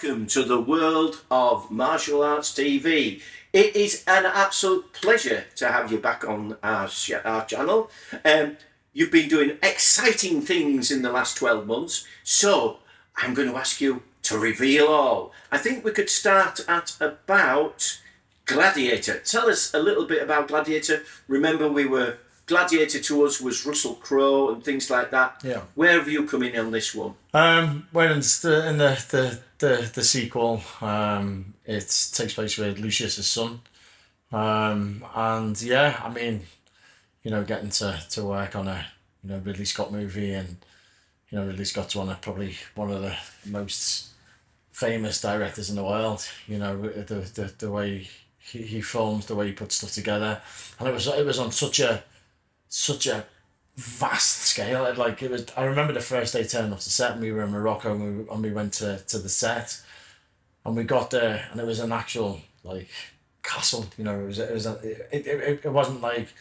welcome to the world of martial arts TV. It is an absolute pleasure to have you back on our channel. You've been doing exciting things in the last 12 months, so I'm going to ask you to reveal all. I think we could start at about Gladiator. Tell us a little bit about Gladiator. Remember, Gladiator to us was Russell Crowe and things like that. Yeah. Where have you come in on this one? Well, in the sequel, it takes place with Lucius's son, and yeah, I mean, getting to work on a Ridley Scott movie, and Ridley Scott's probably one of the most famous directors in the world. The way he films, the way he puts stuff together, and it was on such a vast scale. I remember the first day turning up to set, and we were in Morocco, and we went to the set, and we got there, and it was an actual castle. It wasn't like,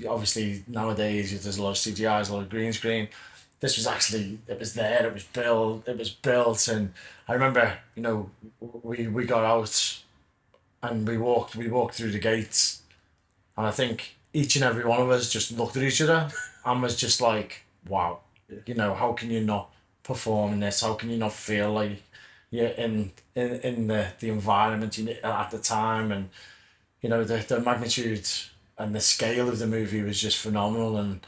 obviously nowadays there's a lot of CGI, there's a lot of green screen. This was actually, it was there, it was built, and I remember, we got out and we walked through the gates, and I think each and every one of us just looked at each other and was just like, wow, how can you not perform in this? How can you not feel like you're in the environment at the time? And, the magnitude and the scale of the movie was just phenomenal. And,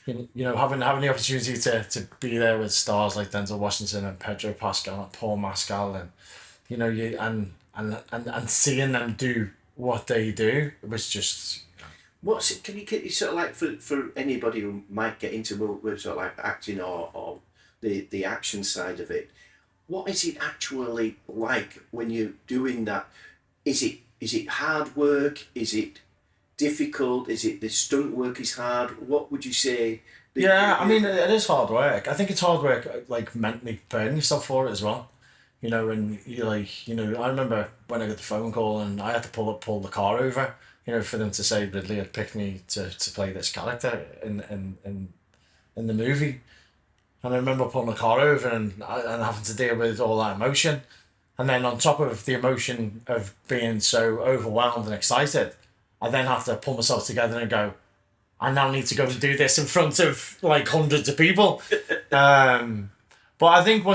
having the opportunity to be there with stars like Denzel Washington and Pedro Pascal and Paul Mescal, and, and seeing them do what they do, it was just... What's it? Can you get sort of for anybody who might get into with sort of acting or the action side of it? What is it actually like when you're doing that? Is it hard work? Is it difficult? Is it the stunt work is hard? What would you say? I mean, it is hard work. I think it's hard work, mentally preparing yourself for it as well. And you I remember when I got the phone call and I had to pull the car over, for them to say Ridley had picked me to play this character in the movie. And I remember pulling the car over and having to deal with all that emotion. And then on top of the emotion of being so overwhelmed and excited, I then have to pull myself together and go, I now need to go and do this in front of hundreds of people. But I think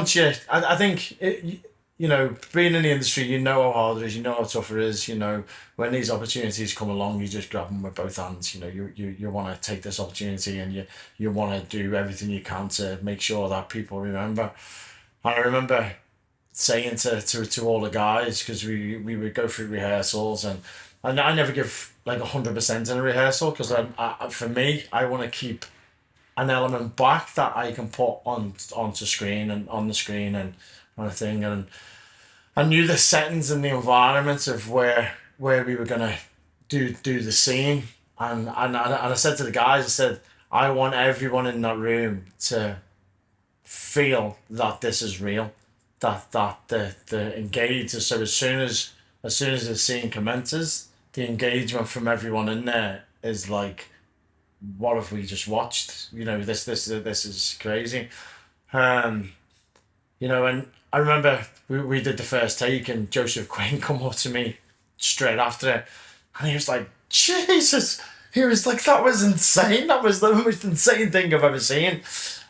being in the industry, how hard it is, how tough it is. When these opportunities come along, you just grab them with both hands. You want to take this opportunity, and you want to do everything you can to make sure that people remember. And I remember saying to all the guys, because we would go through rehearsals, and I never give 100% in a rehearsal, because for me, I want to keep an element back that I can put onto screen and on the screen and kind of thing. And I knew the settings and the environment of where we were gonna do the scene, and I said to the guys, I said, I want everyone in that room to feel that this is real, that the engage. So as soon as the scene commences, the engagement from everyone in there is like, what have we just watched? This is crazy. And I remember we did the first take, and Joseph Quinn come up to me straight after it, and he was like, Jesus, he was like, that was insane. That was the most insane thing I've ever seen.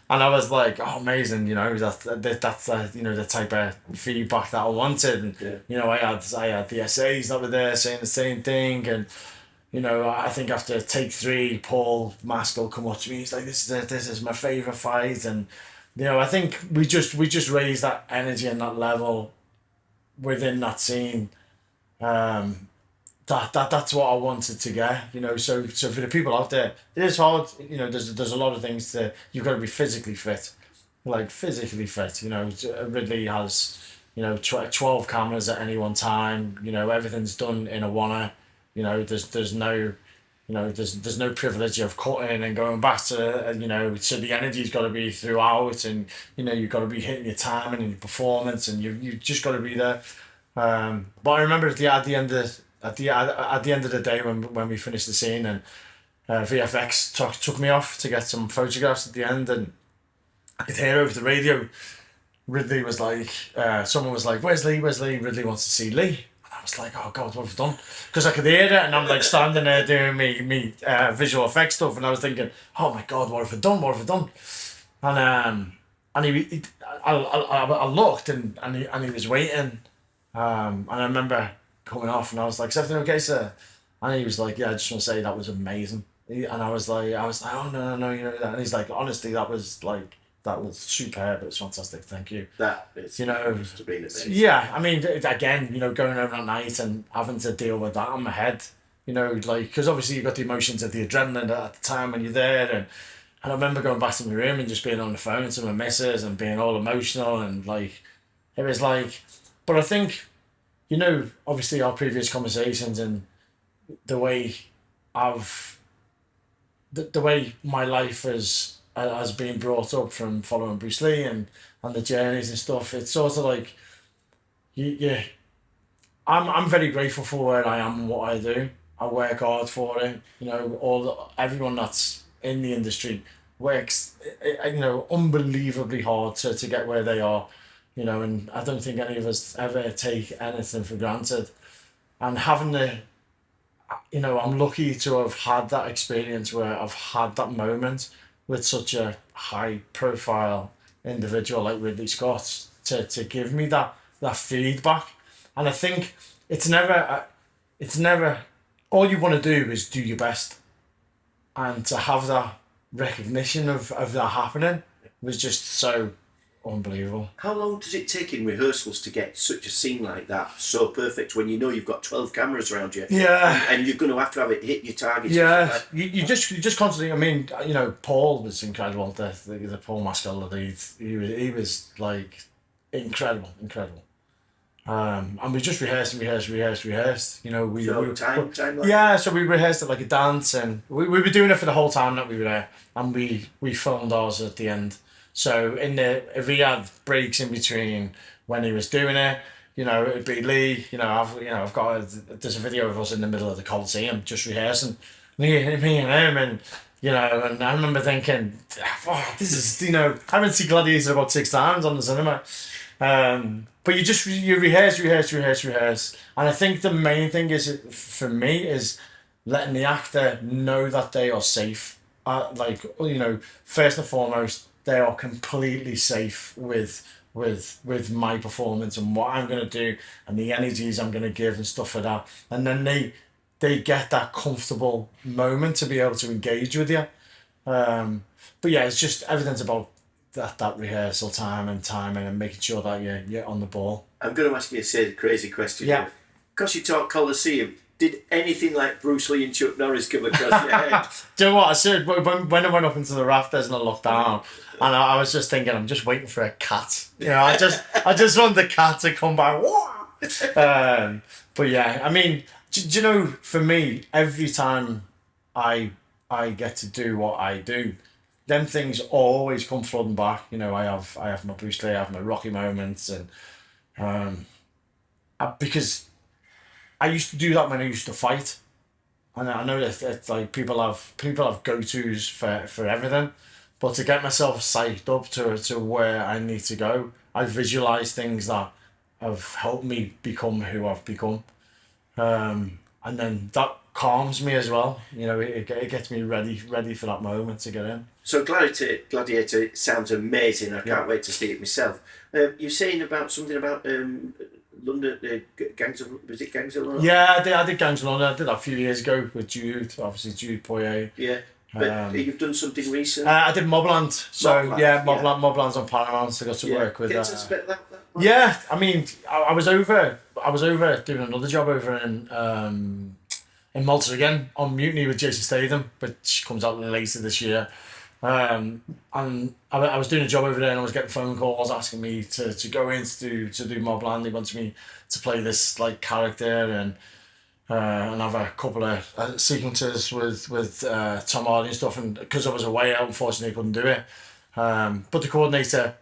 And I was like, oh, amazing, that's the type of feedback that I wanted. And, I had the essays that were there saying the same thing. And, I think after take 3, Paul Mescal come up to me, he's like, this is my favourite fight. And, I think we just raised that energy and that level within that scene. That's what I wanted to get, so for the people out there, it is hard, there's a lot of things you've got to be physically fit. Ridley has, 12 cameras at any one time, everything's done in a one-er, there's no, there's no privilege of cutting and going back to, so the energy's got to be throughout, and, you've got to be hitting your timing and your performance, and you just got to be there. But I remember at the end of the day when we finished the scene, and VFX took me off to get some photographs at the end, and I could hear over the radio Ridley was like, someone was like, "Where's Lee? Where's Lee?" Ridley wants to see Lee. And I was like, "Oh God, what have I done?" Because I could hear it, and I'm like standing there doing me visual effects stuff, and I was thinking, "Oh my God, what have I done? What have I done?" And I looked, and he was waiting, and I remember coming off, and I was like, "Is everything okay, sir?" And he was like, "Yeah, I just want to say that was amazing." And I was like, "Oh no, no, no, you know that." And he's like, "Honestly, that was superb. It was fantastic. Thank you." That is, You know, must have been amazing. yeah. I mean, again, going home at night and having to deal with that on my head. Like, because obviously you've got the emotions of the adrenaline at the time when you're there, and I remember going back to my room and just being on the phone to my missus and being all emotional and like, it was like, but I think, obviously our previous conversations and the way I've the way my life has been brought up from following Bruce Lee and the journeys and stuff. It's sort of like you I'm very grateful for where I am and what I do. I work hard for it. Everyone that's in the industry works unbelievably hard to get where they are. And I don't think any of us ever take anything for granted. And having I'm lucky to have had that experience where I've had that moment with such a high profile individual like Ridley Scott to give me that feedback. And I think it's never all you want to do is do your best, and to have that recognition of that happening was just so unbelievable. How long does it take in rehearsals to get such a scene like that so perfect when you know you've got 12 cameras around you? Yeah. And you're going to have it hit your target. Yeah, you just constantly. I mean, Paul was incredible. The Paul Mascal, the lead, he was like incredible. And we just rehearsed. Time like Yeah, so we rehearsed it like a dance, and we were doing it for the whole time that we were there, and we filmed ours at the end. So if he had breaks in between when he was doing it, it'd be Lee. I've got there's a video of us in the middle of the Coliseum just rehearsing, me and him, and and I remember thinking, oh, this is I haven't seen Gladiator about 6 times on the cinema. But you rehearse, and I think the main thing is for me is letting the actor know that they are safe. First and foremost, they are completely safe with my performance and what I'm gonna do and the energies I'm gonna give and stuff like that. And then they get that comfortable moment to be able to engage with you. But yeah, it's just everything's about that rehearsal time and timing and making sure that you're on the ball. I'm going to ask you a crazy question. Yeah. Because you talk Coliseum, did anything like Bruce Lee and Chuck Norris come across your head? Do you know what I said when I went up into the rafters and I looked down, and I was just thinking, I'm just waiting for a cat. I just want the cat to come by. But yeah, I mean, do you know, for me, every time I get to do what I do, them things always come flooding back. I have my Bruce Lee, I have my Rocky moments, and because I used to do that when I used to fight, and I know that it's like people have go-tos for everything, but to get myself psyched up to where I need to go, I visualize things that have helped me become who I've become, and then that calms me as well. It gets me ready for that moment to get in. So Gladiator sounds amazing. I can't wait to see it myself. You're saying about something about London, was it Gangs of London? Yeah, I did Gangs of London. I did that a few years ago with Jude Poirier. Yeah, but you've done something recent? I did Mobland. So Mobland's on Paramount, so I got to work with Get us a bit of that one. Yeah, I mean, I was over doing another job over in Malta again on Mutiny with Jason Statham, which comes out later this year. And I was doing a job over there, and I was getting phone calls asking me to go in to do Mobland. They wanted me to play this like character and have a couple of sequences with Tom Hardy and stuff. And because I was away, I unfortunately couldn't do it. But the coordinator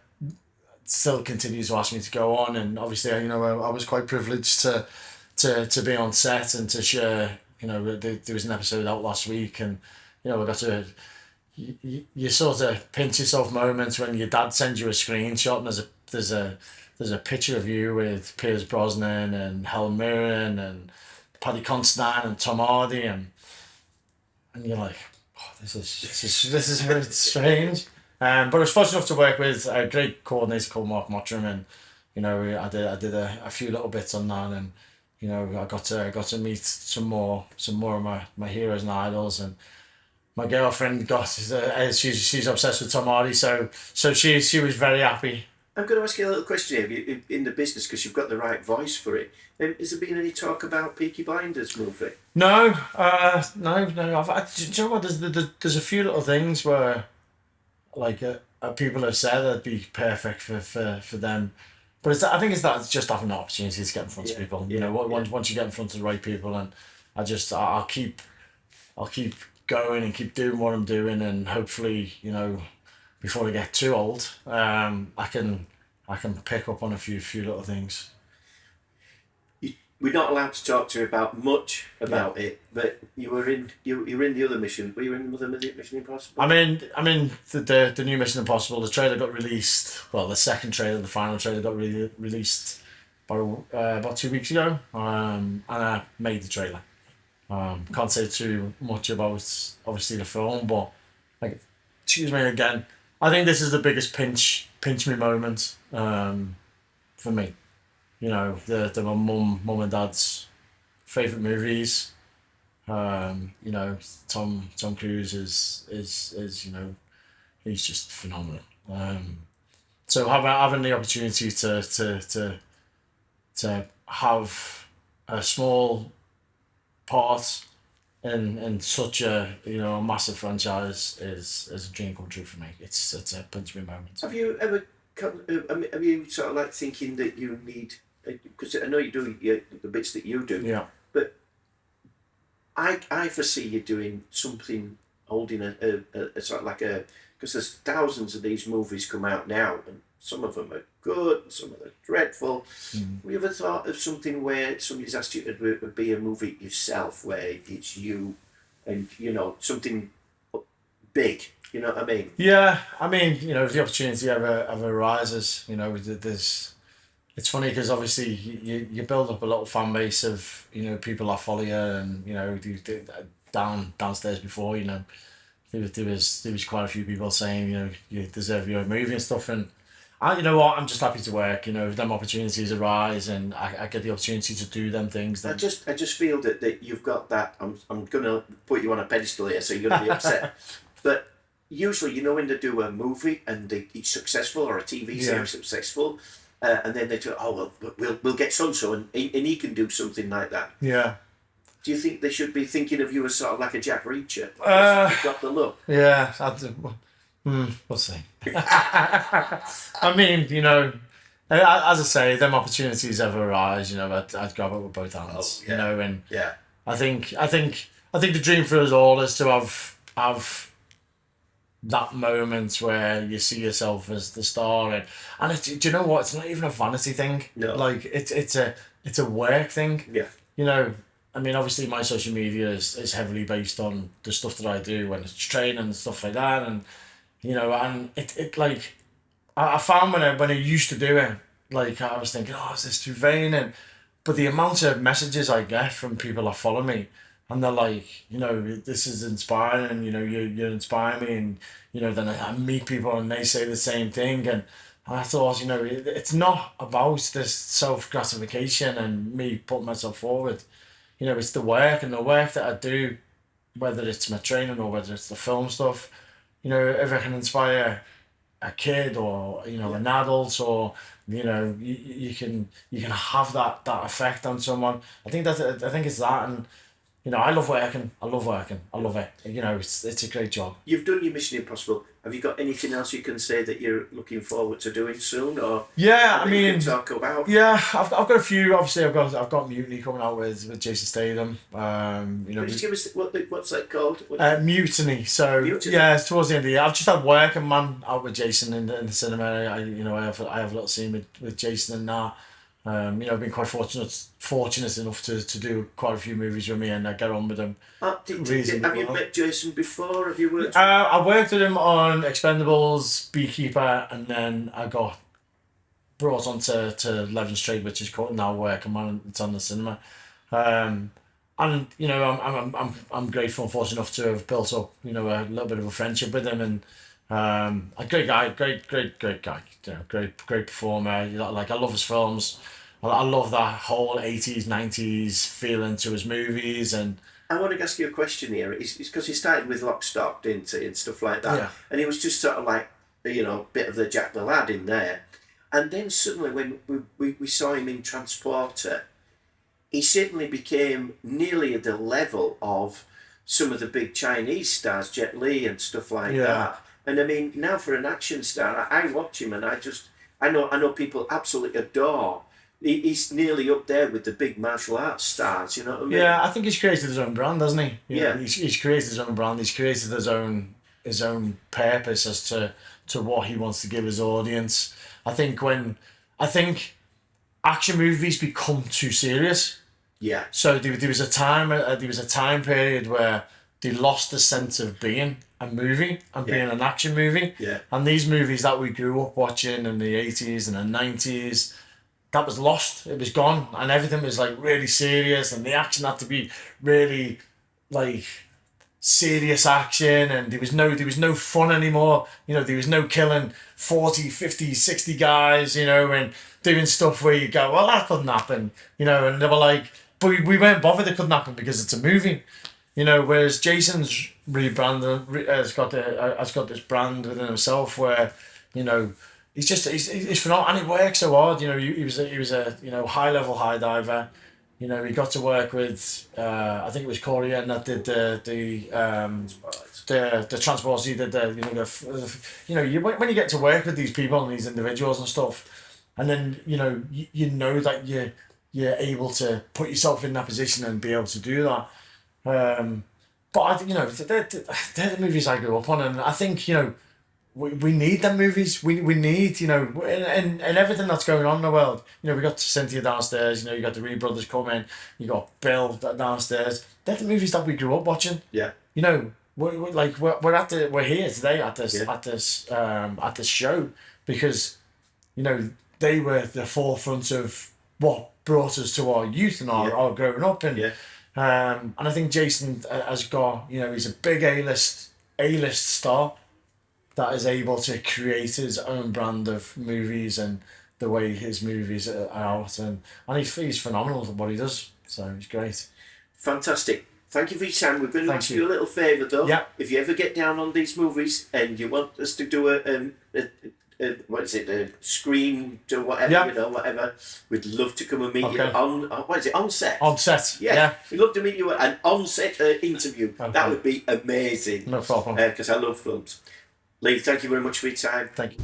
still continues to ask me to go on, and obviously I was quite privileged to be on set and to share. There was an episode out last week, and I got to you sort of pinch yourself moments when your dad sends you a screenshot and there's a picture of you with Piers Brosnan and Helen Mirren and Paddy Considine and Tom Hardy and you're like, oh, this is very strange. But I was fortunate enough to work with a great coordinator called Mark Mottram, and I did a few little bits on that, and I got to meet some more of my heroes and idols, and my girlfriend she's obsessed with Tom Hardy, so she was very happy. I'm going to ask you a little question here in the business because you've got the right voice for it. Has there been any talk about Peaky Blinders movie? No, no. Do you know what? There's a few little things where, like, people have said that'd be perfect for them, but I think it's just having the opportunity to get in front of people. Once you get in front of the right people, and I'll keep going and keep doing what I'm doing, and hopefully, before I get too old, I can pick up on a few little things. We're not allowed to talk to you about much about it, but you were in the other mission. Were you in the other Mission Impossible? I'm in the new Mission Impossible. The trailer got released. Well, the second trailer, the final trailer, got released about 2 weeks ago. And I made the trailer. Can't say too much about obviously the film, but like, excuse me again. I think this is the biggest pinch me moment for me. They're my mum and dad's favourite movies. Tom Cruise is he's just phenomenal. So having the opportunity to have a small part in such a massive franchise is a dream come true for me. It's a pinch me moment. Have you ever have you sort of like thinking that you need, because I know you do the bits that you do, yeah, but I foresee you doing something holding a sort of like because there's thousands of these movies come out now, and some of them are good, some of them are dreadful. Have you ever thought of something where somebody's asked you to be a movie yourself, where it's you and something big? You know what I mean? Yeah, I mean, if the opportunity ever arises, it's funny because obviously you build up a little fan base of people that follow you, and downstairs before there was quite a few people saying you deserve your own movie and stuff, and I'm just happy to work. If them opportunities arise and I get the opportunity to do them things, then I just feel that you've got that. I'm gonna put you on a pedestal here, so you're gonna be upset, but. Usually, when they do a movie and it's successful, or a TV series successful, and then they do, we'll get so and he can do something like that. Yeah. Do you think they should be thinking of you as sort of like a Jack Reacher? You've got the look. Yeah, we'll see. I mean, as I say, them opportunities ever arise, I'd grab it with both hands. Oh, yeah. And yeah. I think the dream for us all is to have that moment where you see yourself as the star, and do you know what? It's not even a vanity thing. No. Like it's a work thing. Yeah. I mean, obviously my social media is heavily based on the stuff that I do when it's training and stuff like that, and and it like I found when I used to do it, like I was thinking, is this too vain? But the amount of messages I get from people that follow me, and they're like, this is inspiring, and you inspire me, and then I meet people and they say the same thing, and I thought, it's not about this self gratification and me putting myself forward. It's the work that I do, whether it's my training or whether it's the film stuff. If I can inspire a kid or an adult, or you can have that effect on someone. I think it's that, and I love working. I love it. It's a great job. You've done your Mission Impossible. Have you got anything else you can say that you're looking forward to doing soon, or yeah, I mean, you can talk about? Yeah, I've got a few. Obviously, I've got Mutiny coming out with Jason Statham. Just give us what's that called? Mutiny. So Mutiny. Yeah, it's towards the end of the year. I've just had Working Man out with Jason in the cinema. I have a little scene with Jason and that. I've been quite fortunate enough to do quite a few movies with me, and I get on with them. Have you met Jason before? Have you worked? I worked with him on Expendables, Beekeeper, and then I got brought on to Leven Street, which is called now working on. It's on the cinema, and I'm grateful and fortunate enough to have built up a little bit of a friendship with him, and a great guy, great guy, great performer. Like, I love his films. I love that whole 80s, 90s feeling to his movies. And I want to ask you a question here. It's because he started with Lock, Stock, didn't he, and stuff like that. Yeah. And he was just sort of like, bit of the Jack the Lad in there. And then suddenly when we saw him in Transporter, he suddenly became nearly at the level of some of the big Chinese stars, Jet Li and stuff like that. And I mean, now for an action star, I watch him and I know people absolutely adore. He's nearly up there with the big martial arts stars, you know what I mean? Yeah, I think he's created his own brand, hasn't he? Yeah. He's created his own brand. He's created his own purpose as to what he wants to give his audience. I think action movies become too serious. Yeah. So there was a time period where they lost the sense of being a movie and being an action movie. Yeah. And these movies that we grew up watching in the 80s and the 90s, that was lost. It was gone, and everything was like really serious, and the action had to be really like serious action, and there was no fun anymore. There was no killing 40, 50, 60 guys, and doing stuff where you go, well, that couldn't happen, and they were like, but we weren't bothered it couldn't happen because it's a movie, whereas Jason's rebranded, has got this brand within himself where, he's phenomenal, and it works so hard. He was a high level high diver. He got to work with I think it was Korean that did the transports. He did when you get to work with these people and these individuals and stuff, and then that you're able to put yourself in that position and be able to do that. But I think they're the movies I grew up on, and I think we need them movies. We need, and everything that's going on in the world. We got Cynthia downstairs, you got the Reed brothers coming, you got Bill downstairs. They're the movies that we grew up watching. Yeah. We're here today at this show because, they were the forefront of what brought us to our youth and our growing up. And and I think Jason has got, he's a big A-list star that is able to create his own brand of movies and the way his movies are out, and he's phenomenal at what he does. So he's great. Fantastic. Thank you for your time. We're going to ask you a little favour though. Yeah. If you ever get down on these movies and you want us to do a screen to whatever, whatever, we'd love to come and meet you on set? On set, yeah. We'd love to meet you at an on-set interview. Okay. That would be amazing. No problem. Because I love films. Lee, thank you very much for your time. Thank you.